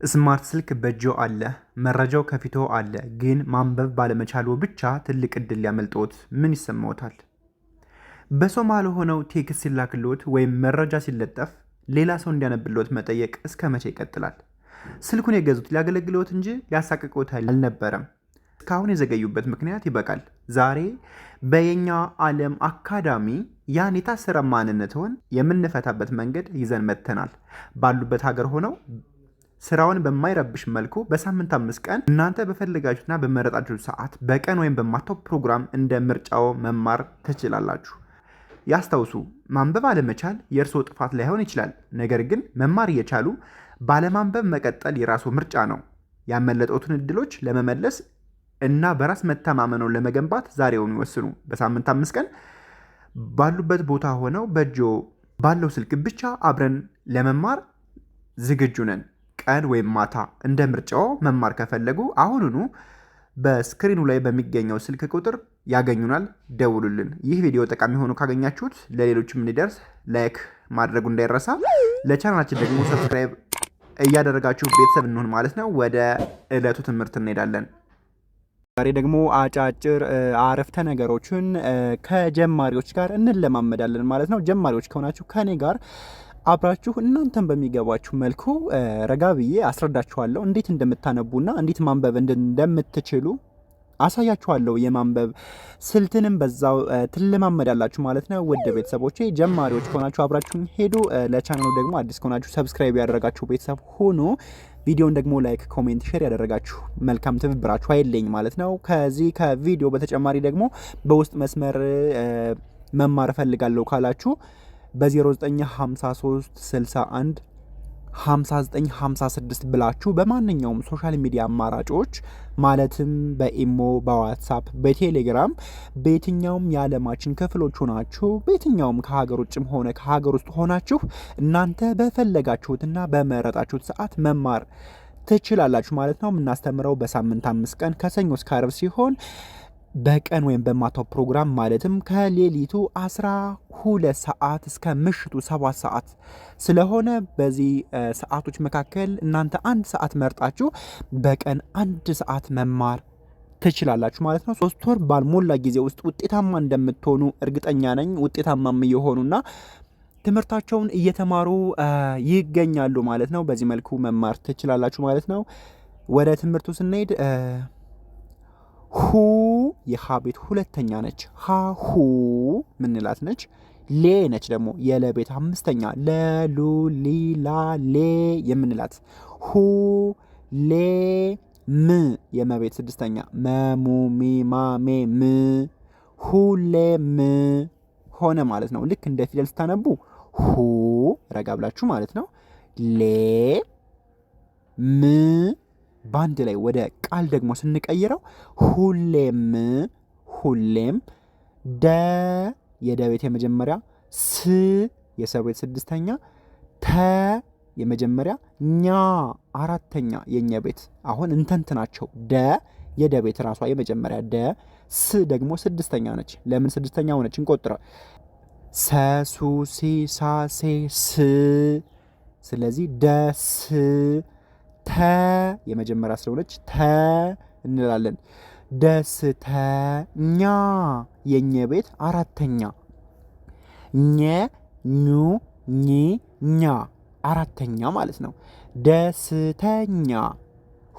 ስማርት ስልክ በእጆ አለ፣ መረጃው ከፊቶ አለ፣ ግን ማንበብ ባለመቻሉ ብቻ ትልቅ እድል ሊያመልጦት ምን ይሰማዎታል? በሰው መሃል ሆነው ቴክስት ሲላክሎት ወይም መረጃ ሲለጠፍ ሌላ ሰው እንዲያነብሎት መጠየቅ እስከ መቼ ይቀጥላል? ስልኩን የገዙት ሊያገለግሎት እንጂ ሊያሳቅቆት አልነበረም። እስካሁን የዘገዩበት ምክንያት ይበቃል። ዛሬ በየኛ ዓለም አካዳሚ ያን የታሰረ ማንነትዎን የምንፈታበት መንገድ ይዘን መጥተናል። ባሉበት ሀገር ሆነው ስራውን በማይረብሽ መልኩ በሳምንት 5 ቀን እናንተ በፈለጋችሁና በመረጣችሁ ሰዓት በቀን ወይም በማታው ፕሮግራም እንደ ምርጫው መማር ትችላላችሁ። ያስታውሱ፣ ማንበብ አለመቻል የእርስዎ ጥፋት ላይሆን ይችላል። ነገር ግን መማር እየቻሉ ባለማንበብ መቀጠል የራስዎ ምርጫ ነው። ያመለጡትን እድሎች ለመመለስ እና በራስ መተማመኑን ለመገንባት ዛሬውን ይወስኑ። በሳምንት 5 ቀን ባሉበት ቦታ ሆነው በእጆ ባለው ስልክ ብቻ አብረን ለመማር ዝግጁ ነን። ቀን ወይም ማታ እንደ ምርጫው መማር ከፈለጉ አሁኑኑ በስክሪኑ ላይ በሚገኘው ስልክ ቁጥር ያገኙናል። ደውሉልን። ይህ ቪዲዮ ጠቃሚ ሆኖ ካገኛችሁት ለሌሎችም እንዲደርስ ላይክ ማድረጉ እንዳይረሳ። ለቻናላችን ደግሞ ሰብስክራይብ እያደረጋችሁ ቤተሰብ እንሆን ማለት ነው። ወደ ዕለቱ ትምህርት እንሄዳለን። ዛሬ ደግሞ አጫጭር አረፍተ ነገሮችን ከጀማሪዎች ጋር እንለማመዳለን ማለት ነው። ጀማሪዎች ከሆናችሁ ከኔ ጋር አብራችሁ እናንተን በሚገባችሁ መልኩ ረጋ ብዬ አስረዳችኋለሁ። እንዴት እንደምታነቡና እንዴት ማንበብ እንደምትችሉ አሳያችኋለሁ። የማንበብ ስልትንም በዛው ትለማመዳላችሁ ማለት ነው። ውድ ቤተሰቦቼ ጀማሪዎች ከሆናችሁ አብራችሁን ሄዱ። ለቻናሉ ደግሞ አዲስ ከሆናችሁ ሰብስክራይብ ያደረጋችሁ ቤተሰብ ሆኖ ቪዲዮን ደግሞ ላይክ፣ ኮሜንት፣ ሼር ያደረጋችሁ መልካም ትብብራችሁ አይለኝ ማለት ነው። ከዚህ ከቪዲዮ በተጨማሪ ደግሞ በውስጥ መስመር መማር እፈልጋለሁ ካላችሁ በ0953 61 5956 ብላችሁ በማንኛውም ሶሻል ሚዲያ አማራጮች ማለትም በኢሞ፣ በዋትሳፕ፣ በቴሌግራም በየትኛውም የዓለማችን ክፍሎች ሆናችሁ በየትኛውም ከሀገር ውጭም ሆነ ከሀገር ውስጥ ሆናችሁ እናንተ በፈለጋችሁትና በመረጣችሁት ሰዓት መማር ትችላላችሁ ማለት ነው። የምናስተምረው በሳምንት 5 ቀን ከሰኞ እስከ ዓርብ ሲሆን በቀን ወይም በማታው ፕሮግራም ማለትም ከሌሊቱ 12 ሰዓት እስከ ምሽቱ 7 ሰዓት ስለሆነ በዚህ ሰዓቶች መካከል እናንተ 1 ሰዓት መርጣችሁ በቀን 1 ሰዓት መማር ትችላላችሁ ማለት ነው። 3 ወር ባልሞላ ጊዜ ውስጥ ውጤታማ እንደምትሆኑ እርግጠኛ ነኝ። ውጤታማም እየሆኑና ትምህርታቸውን እየተማሩ ይገኛሉ ማለት ነው። በዚህ መልኩ መማር ትችላላችሁ ማለት ነው። ወደ ትምህርቱ ስንሄድ ሁ የሃ ቤት ሁለተኛ ነች። ሃ ሁ ምንላት ነች። ሌ ነች ደግሞ የለቤት 5ኛ ለሉ ሊላ ሌ የምንላት። ሁ ሌ ም የመቤት 6ኛ መሙ ሚማ ሜ ም ሁሌ ም ሆነ ማለት ነው። ልክ እንደ ፊደል ስታነቡ ሁ ረጋ ብላችሁ ማለት ነው። ሌ ም ባንድ ላይ ወደ ቃል ደግሞ ስንቀይረው ሁሌም ሁሌም ደ የደቤት የመጀመሪያ ስ የሰቤት 6ኛ ተ የመጀመሪያ ኛ 4ኛ የኛ ቤት አሁን እንተንት ናቸው። ደ የደቤት ራሷ የመጀመሪያ ደ ስ ደግሞ 6ኛ ነች። ለምን 6ኛ ሆነች? እንቆጥረው ሰሱ ሲ ሳ ሴ ስ ስለዚህ ደስ ተ የመጀመሪያ ስለሆነች ተ እንላለን። ደስተኛ የኘ ቤት 4ኛ ኘ ኙ ኚ ኛ 4ኛ ማለት ነው። ደስተኛ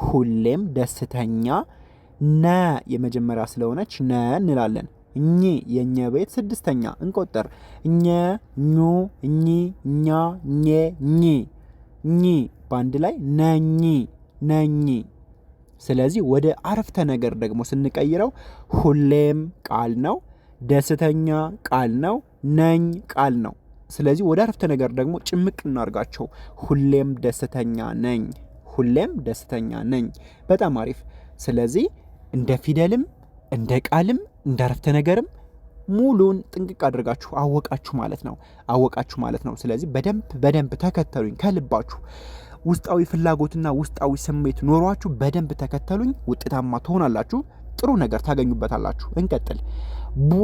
ሁሌም ደስተኛ። ነ የመጀመሪያ ስለሆነች ነ እንላለን። ኚ የኘ ቤት 6ኛ እንቆጠር። ኘ ኙ ኚ ኛ ኘ ኚ ኚ በአንድ ላይ ነኝ ነኝ። ስለዚህ ወደ አረፍተ ነገር ደግሞ ስንቀይረው ሁሌም ቃል ነው፣ ደስተኛ ቃል ነው፣ ነኝ ቃል ነው። ስለዚህ ወደ አረፍተ ነገር ደግሞ ጭምቅ እናርጋቸው። ሁሌም ደስተኛ ነኝ፣ ሁሌም ደስተኛ ነኝ። በጣም አሪፍ። ስለዚህ እንደ ፊደልም እንደ ቃልም እንደ አረፍተ ነገርም ሙሉን ጥንቅቅ አድርጋችሁ አወቃችሁ ማለት ነው። ስለዚህ በደንብ ተከተሉኝ ከልባችሁ። ውስጣዊ ፍላጎትና ውስጣዊ ስሜት ኖሯችሁ በደንብ ተከተሉኝ። ውጤታማ ትሆናላችሁ። ጥሩ ነገር ታገኙበታላችሁ። እንቀጥል። ቡ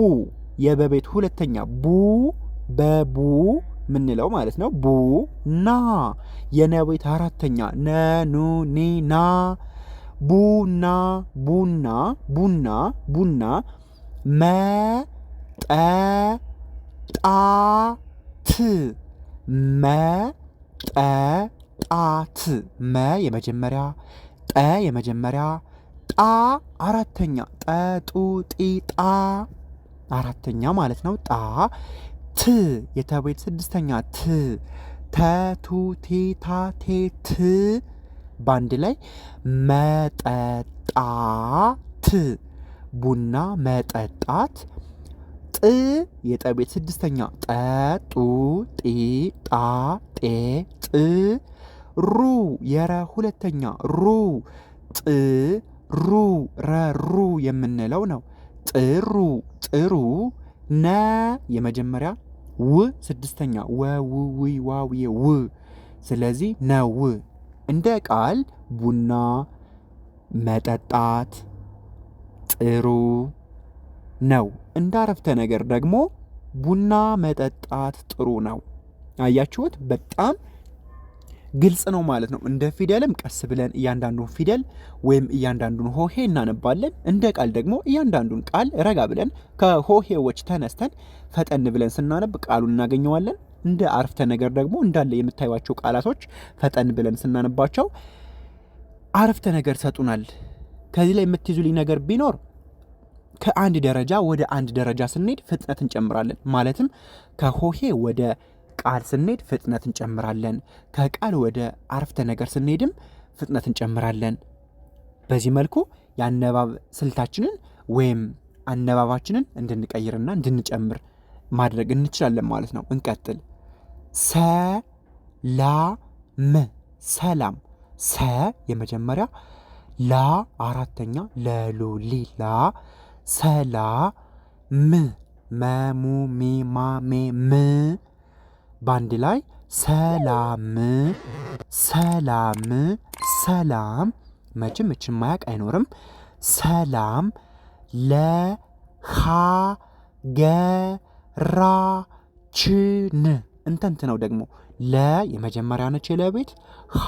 የበቤት 2ኛ ቡ በቡ ምንለው ማለት ነው። ቡና የነቤት አራተኛ ነኑ ኒ ና ቡና ቡና ቡና ቡና መጠጣት መጠጣት መ የመጀመሪያ ጠ የመጀመሪያ ጣ አራተኛ ጠጡ ጢጣ አራተኛ ማለት ነው። ጣ ት የተቤት ስድስተኛ ት ተቱ ቴታ ቴት ባንድ ላይ መጠጣት ቡና መጠጣት። ጥ የጠቤት ስድስተኛ ጠጡ ጢ ጣ ጤ ጥ ሩ የረ ሁለተኛ ሩ ጥ ሩ ረሩ የምንለው ነው። ጥሩ ጥሩ ነ የመጀመሪያ ው ስድስተኛ ወውዊ ዋውዬ ው ስለዚህ ነው። እንደ ቃል ቡና መጠጣት ጥሩ ነው። እንደ አረፍተ ነገር ደግሞ ቡና መጠጣት ጥሩ ነው። አያችሁት? በጣም ግልጽ ነው ማለት ነው። እንደ ፊደልም ቀስ ብለን እያንዳንዱን ፊደል ወይም እያንዳንዱን ሆሄ እናነባለን። እንደ ቃል ደግሞ እያንዳንዱን ቃል ረጋ ብለን ከሆሄዎች ተነስተን ፈጠን ብለን ስናነብ ቃሉን እናገኘዋለን። እንደ አረፍተ ነገር ደግሞ እንዳለ የምታዩቸው ቃላቶች ፈጠን ብለን ስናነባቸው አረፍተ ነገር ሰጡናል። ከዚህ ላይ የምትይዙልኝ ነገር ቢኖር ከአንድ ደረጃ ወደ አንድ ደረጃ ስንሄድ ፍጥነት እንጨምራለን። ማለትም ከሆሄ ወደ ቃል ስንሄድ ፍጥነት እንጨምራለን። ከቃል ወደ አረፍተ ነገር ስንሄድም ፍጥነት እንጨምራለን። በዚህ መልኩ የአነባብ ስልታችንን ወይም አነባባችንን እንድንቀይርና እንድንጨምር ማድረግ እንችላለን ማለት ነው። እንቀጥል። ሰላም ሰላም ሰ የመጀመሪያ ላ አራተኛ ለሉሊ ላ ሰላም መሙ ሚማሜ ም ባንድ ላይ ሰላም ሰላም ሰላም መቼም እችን ማያቅ አይኖርም። ሰላም ለሀገራችን እንተንት ነው ደግሞ ለ የመጀመሪያ ነች የለቤት ሀ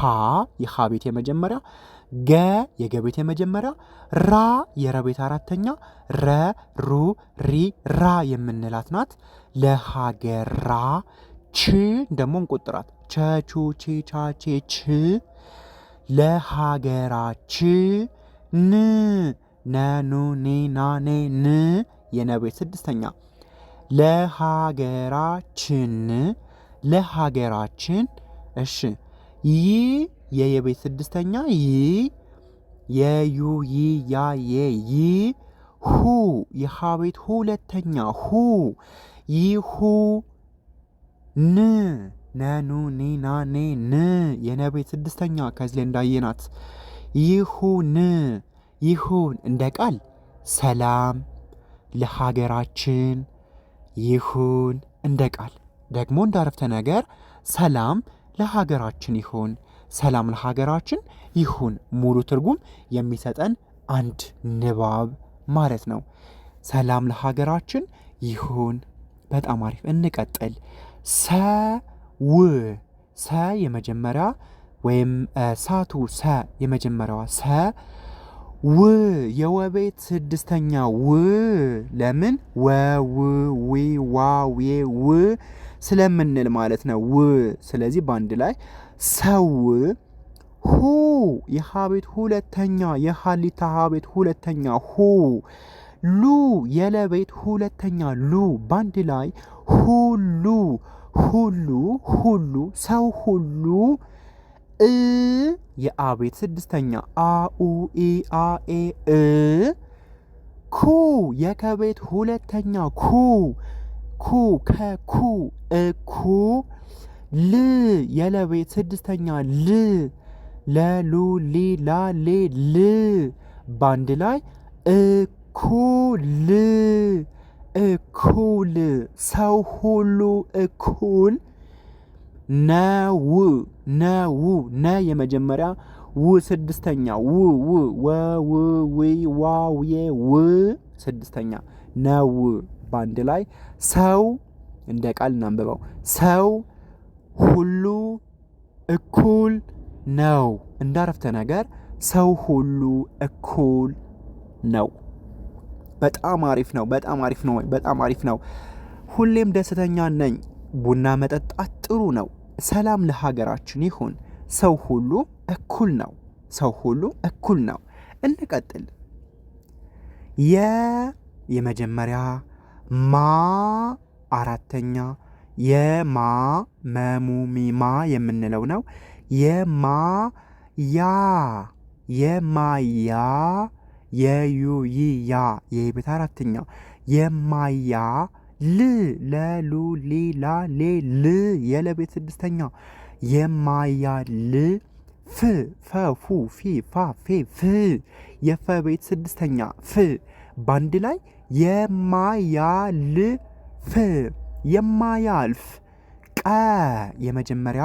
የሀ ቤት የመጀመሪያ ገ የገቤት የመጀመሪያ ራ የረቤት አራተኛ ረ ሩ ሪ ራ የምንላት ናት። ለሀገራ ች ደግሞ እንቆጥራት ቸቹ ቺ ቻቼ ች ለሀገራችን ነኑ ኒ ናኔ ን የነቤት ስድስተኛ ለሀገራችን ለሀገራችን። እሺ ይ የየቤት ስድስተኛ ይ የዩ ይ ያ የ ይ ሁ የሀቤት ሁለተኛ ሁ ይሁ ን ነኑ ኒ ናኔ ን የነቤት ስድስተኛ ከዚህ ላይ እንዳየናት ይሁን ይሁን። እንደ ቃል ሰላም ለሀገራችን ይሁን። እንደ ቃል ደግሞ እንደ አረፍተ ነገር ሰላም ለሀገራችን ይሁን፣ ሰላም ለሀገራችን ይሁን ሙሉ ትርጉም የሚሰጠን አንድ ንባብ ማለት ነው። ሰላም ለሀገራችን ይሁን። በጣም አሪፍ። እንቀጥል። ሰው ሰ የመጀመሪያ ወይም ሳቱ ሰ የመጀመሪያዋ ሰ ው የወቤት ስድስተኛ ው ለምን ወው ዊ ዋው ው ስለምንል ማለት ነው ው። ስለዚህ በአንድ ላይ ሰው። ሁ የሀቤት ሁለተኛ የሀሊታ ሀቤት ሁለተኛ ሁ ሉ የለቤት ሁለተኛ ሉ በአንድ ላይ ሁሉ ሁሉ ሁሉ ሰው ሁሉ እ የአቤት ስድስተኛ አኡ ኢ አ ኤ እ ኩ የከቤት ሁለተኛ ኩ ኩ ከኩ እኩ ል የለቤት ስድስተኛ ል ለሉ ሊ ላ ሌ ል ባንድ ላይ እኩል እኩል ሰው ሁሉ እኩል ነው ነው ነ የመጀመሪያ ው ስድስተኛ ው ው ወው ዊ ዋው የ ው ስድስተኛ ነው። ባንድ ላይ ሰው እንደ ቃል እናንብበው። ሰው ሁሉ እኩል ነው። እንዳረፍተ ነገር ሰው ሁሉ እኩል ነው። በጣም አሪፍ ነው። በጣም አሪፍ ነው። በጣም አሪፍ ነው። ሁሌም ደስተኛ ነኝ። ቡና መጠጣት ጥሩ ነው። ሰላም ለሀገራችን ይሁን። ሰው ሁሉ እኩል ነው። ሰው ሁሉ እኩል ነው። እንቀጥል። የመጀመሪያ ማ አራተኛ የማ መሙሚማ የምንለው ነው። የማያ የዩይያ የቤት አራተኛ የማያ ለሉ ሊላ ል የለቤት ስድስተኛ የማያ ፈፉ ፊ ፋ ፌ ፍ የፈቤት ስድስተኛ ፍ ባንድ ላይ የማያልፍ የማያልፍ ቀ የመጀመሪያ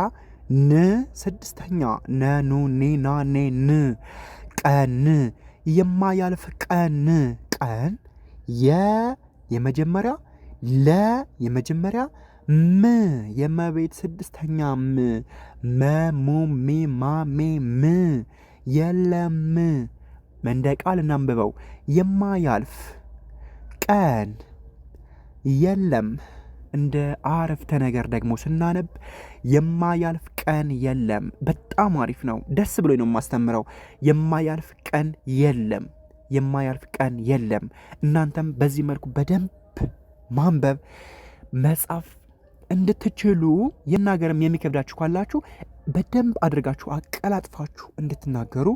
ን ስድስተኛ ነኑ ኒና ኔን ቀን የማያልፍ ቀን ቀን የመጀመሪያ የመጀመሪያ ም የመቤት ስድስተኛ ም መሙሚ ማሜ ም የለም እንደ ቃል እናንብበው። የማያልፍ ቀን የለም። እንደ አረፍተ ነገር ደግሞ ስናነብ የማያልፍ ቀን የለም። በጣም አሪፍ ነው። ደስ ብሎኝ ነው የማስተምረው። የማያልፍ ቀን የለም። የማያልፍ ቀን የለም። እናንተም በዚህ መልኩ በደንብ ማንበብ መጻፍ እንድትችሉ የናገርም የሚከብዳችሁ ካላችሁ በደንብ አድርጋችሁ አቀላጥፋችሁ እንድትናገሩ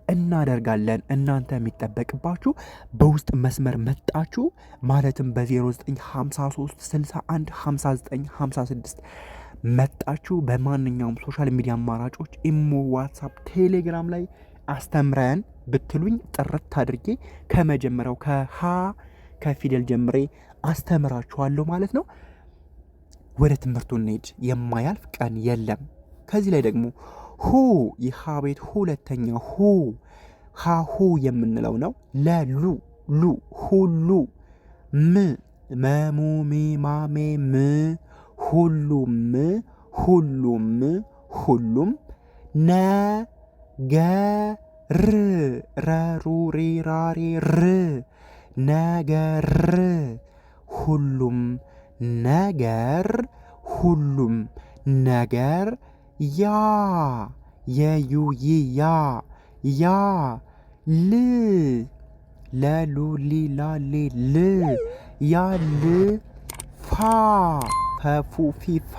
እናደርጋለን። እናንተ የሚጠበቅባችሁ በውስጥ መስመር መጣችሁ ማለትም በ0953 61 59 56 መጣችሁ በማንኛውም ሶሻል ሚዲያ አማራጮች ኢሞ፣ ዋትሳፕ፣ ቴሌግራም ላይ አስተምረን ብትሉኝ ጥርት አድርጌ ከመጀመሪያው ከፊደል ጀምሬ አስተምራችኋለሁ ማለት ነው። ወደ ትምህርቱ እንሄድ። የማያልፍ ቀን የለም። ከዚህ ላይ ደግሞ ሁ የሃ ቤት ሁለተኛ ሁ የምንለው ነው። ለሉ ሁሉ መሙሚ ማሜ ሁሉም ነገር ረሩሪራሪ ነገር ሁሉም ነገር የዩይያ ለሉሊላሌ ያልፋ ፈፉፊፋ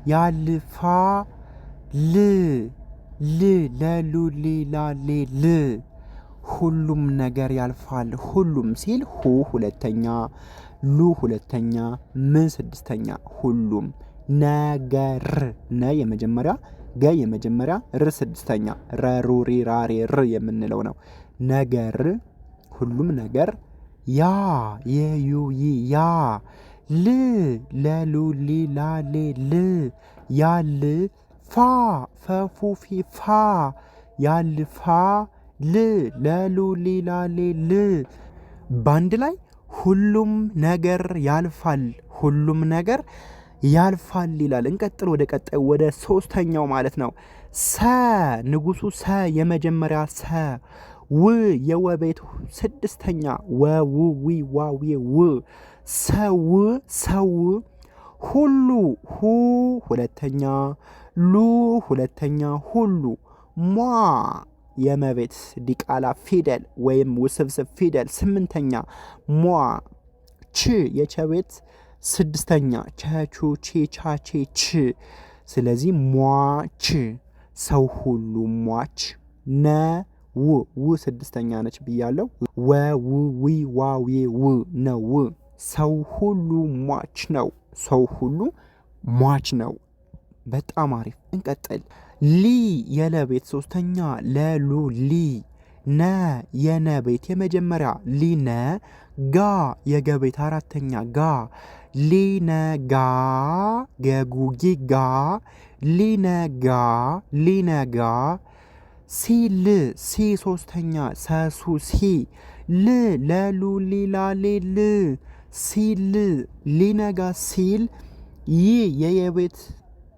ያልፋ ለሉሊላሌ ሁሉም ነገር ያልፋል። ሁሉም ሲል ሁ ሁለተኛ ሉ ሁለተኛ ምን ስድስተኛ ሁሉም ነገር ነ የመጀመሪያ ገ የመጀመሪያ ር ስድስተኛ ረሩሪ ራሬ ር የምንለው ነው። ነገር ሁሉም ነገር የዩይያ ለሉሊላሌ ያልፋ ፈፉፊፋ ያልፋ ለሉሊላሌ ባንድ ላይ ሁሉም ነገር ያልፋል። ሁሉም ነገር ያልፋል ይላል። እንቀጥል ወደ ቀጣዩ ወደ ሶስተኛው ማለት ነው። ሰ ንጉሱ ሰ የመጀመሪያ ሰ የወቤት ስድስተኛ ወውዊ ዋዊ ሰው ሁሉ ሁለተኛ ሉ ሁለተኛ ሁሉ ሟ የመቤት ዲቃላ ፊደል ወይም ውስብስብ ፊደል ስምንተኛ ሟ ች የቸቤት ስድስተኛ ቸቹ ቼቻቼ ች ስለዚህ ሟች ሰው ሁሉ ሟች ው ስድስተኛ ነች ብያለሁ። ወውዊ ዋዌ ነው። ሰው ሁሉ ሟች ነው። ሰው ሁሉ ሟች ነው። በጣም አሪፍ። እንቀጥል። የለቤት ሶስተኛ ለሉ ነ የነቤት የመጀመሪያ ሊነ ጋ የገቤት አራተኛ ጋ ሊነጋ ገጉጊ ጋ ሊነጋ ሲ ሶስተኛ ሰሱ ሲ ለሉ ሊላሌ ሲል ሊነጋ ሲል የየቤት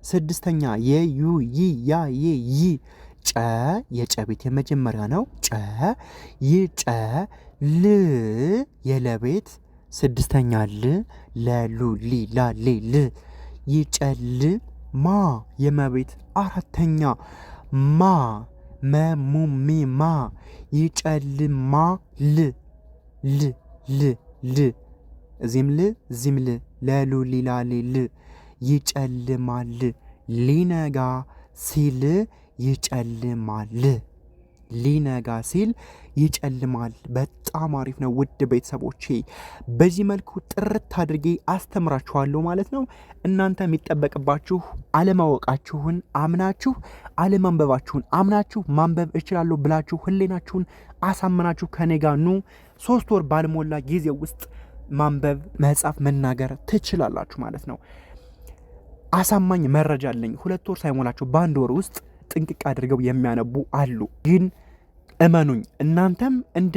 ስድስተኛ የዩ ይ ያ የ ይ ጨ የጨ ቤት የመጀመሪያ ነው። ጨ ይጨ ል የለቤት ስድስተኛ ል ለሉ ሊ ላ ሌ ል ይጨል ማ የመቤት አራተኛ ማ መሙሚ ማ ይጨልማ ል ል ል ል እዚህም ል እዚህም ል ለሉ ሊላ ል ይጨልማል ሊነጋ ሲል ይጨልማል ሊነጋ ሲል ይጨልማል። በጣም አሪፍ ነው ውድ ቤተሰቦቼ። በዚህ መልኩ ጥርት አድርጌ አስተምራችኋለሁ ማለት ነው። እናንተ የሚጠበቅባችሁ አለማወቃችሁን አምናችሁ አለማንበባችሁን አምናችሁ ማንበብ እችላለሁ ብላችሁ ህሌናችሁን አሳምናችሁ ከኔ ጋር ኑ። 3 ወር ባልሞላ ጊዜ ውስጥ ማንበብ መጻፍ መናገር ትችላላችሁ ማለት ነው። አሳማኝ መረጃ አለኝ። 2 ወር ሳይሞላችሁ በ1 ወር ውስጥ ጥንቅቅ አድርገው የሚያነቡ አሉ። ግን እመኑኝ እናንተም እንደ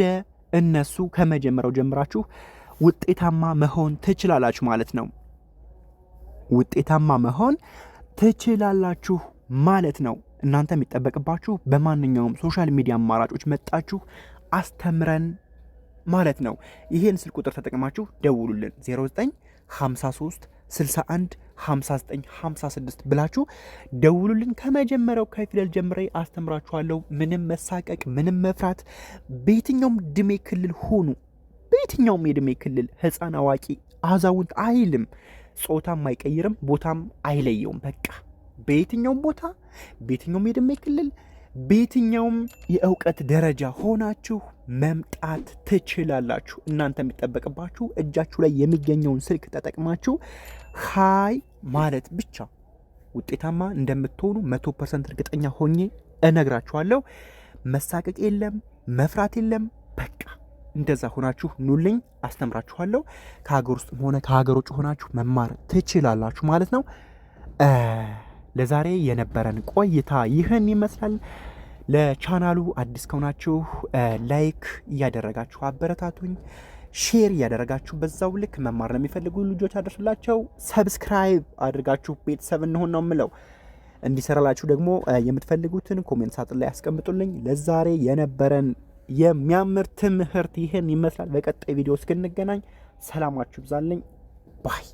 እነሱ ከመጀመሪያው ጀምራችሁ ውጤታማ መሆን ትችላላችሁ ማለት ነው። ውጤታማ መሆን ትችላላችሁ ማለት ነው። እናንተ የሚጠበቅባችሁ በማንኛውም ሶሻል ሚዲያ አማራጮች መጣችሁ አስተምረን ማለት ነው። ይሄን ስልክ ቁጥር ተጠቅማችሁ ደውሉልን 0953 61 59 56 ብላችሁ ደውሉልን። ከመጀመሪያው ከፊደል ጀምሬ አስተምራችኋለሁ። ምንም መሳቀቅ፣ ምንም መፍራት፣ በየትኛውም እድሜ ክልል ሆኑ፣ በየትኛውም የእድሜ ክልል ህፃን፣ አዋቂ፣ አዛውንት አይልም። ጾታም አይቀይርም፣ ቦታም አይለየውም። በቃ በየትኛውም ቦታ፣ በየትኛውም የእድሜ ክልል፣ በየትኛውም የእውቀት ደረጃ ሆናችሁ መምጣት ትችላላችሁ። እናንተ የሚጠበቅባችሁ እጃችሁ ላይ የሚገኘውን ስልክ ተጠቅማችሁ ሃይ ማለት ብቻ። ውጤታማ እንደምትሆኑ 100% እርግጠኛ ሆኜ እነግራችኋለሁ። መሳቀቅ የለም፣ መፍራት የለም። በቃ እንደዛ ሆናችሁ ኑልኝ፣ አስተምራችኋለሁ። ከሀገር ውስጥም ሆነ ከሀገር ውጭ ሆናችሁ መማር ትችላላችሁ ማለት ነው። ለዛሬ የነበረን ቆይታ ይህን ይመስላል። ለቻናሉ አዲስ ከሆናችሁ ላይክ እያደረጋችሁ አበረታቱኝ፣ ሼር እያደረጋችሁ በዛው ልክ መማር ለሚፈልጉ ልጆች አድርሱላቸው። ሰብስክራይብ አድርጋችሁ ቤተሰብ እንሆን ነው የምለው። እንዲሰራላችሁ ደግሞ የምትፈልጉትን ኮሜንት ሳጥን ላይ ያስቀምጡልኝ። ለዛሬ የነበረን የሚያምር ትምህርት ይህን ይመስላል። በቀጣይ ቪዲዮ እስክንገናኝ ሰላማችሁ ይብዛልኝ ባይ